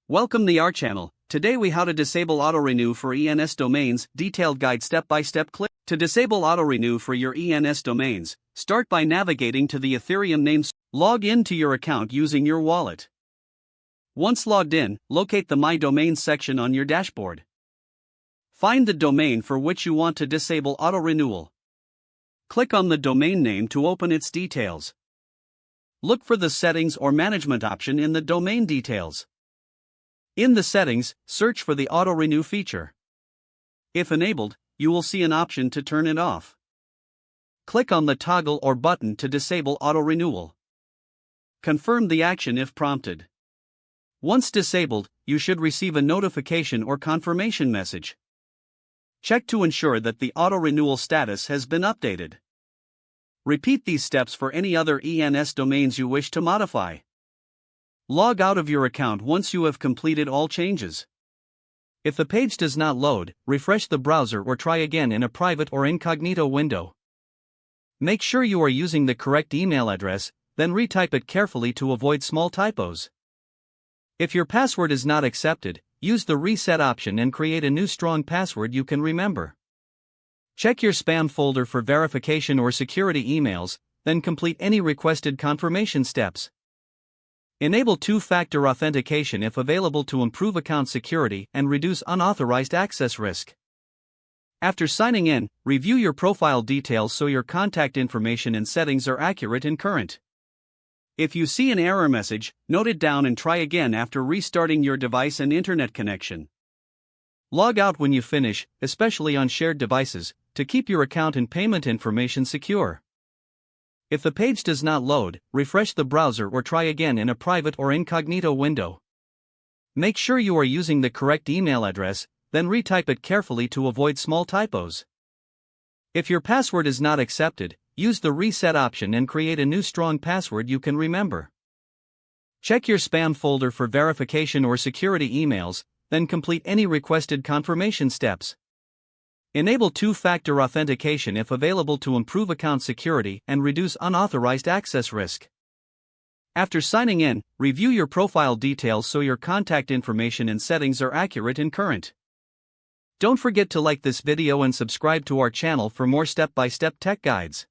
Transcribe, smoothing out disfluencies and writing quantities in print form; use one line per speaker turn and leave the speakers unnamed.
Welcome to our channel. Today we how to disable auto renew for ENS domains, detailed guide step by step. Click to disable auto renew for your ENS domains. Start by navigating to the Ethereum Name Service. Log in to your account using your wallet. Once logged in, locate the My Domains section on your dashboard. Find the domain for which you want to disable auto renewal. Click on the domain name to open its details. Look for the settings or management option in the domain details. In the settings, search for the auto renew feature. If enabled, you will see an option to turn it off. Click on the toggle or button to disable auto renewal. Confirm the action if prompted. Once disabled, you should receive a notification or confirmation message. Check to ensure that the auto renewal status has been updated. Repeat these steps for any other ENS domains you wish to modify. Log out of your account once you have completed all changes. If the page does not load, refresh the browser or try again in a private or incognito window. Make sure you are using the correct email address, then retype it carefully to avoid small typos. If your password is not accepted, use the reset option and create a new strong password you can remember. Check your spam folder for verification or security emails, then complete any requested confirmation steps. Enable two-factor authentication if available to improve account security and reduce unauthorized access risk. After signing in, review your profile details so your contact information and settings are accurate and current. If you see an error message, note it down and try again after restarting your device and internet connection. Log out when you finish, especially on shared devices, to keep your account and payment information secure. If the page does not load, refresh the browser or try again in a private or incognito window. Make sure you are using the correct email address, then retype it carefully to avoid small typos. If your password is not accepted, use the reset option and create a new strong password you can remember. Check your spam folder for verification or security emails, then complete any requested confirmation steps. Enable two-factor authentication if available to improve account security and reduce unauthorized access risk. After signing in, review your profile details so your contact information and settings are accurate and current. Don't forget to like this video and subscribe to our channel for more step-by-step tech guides.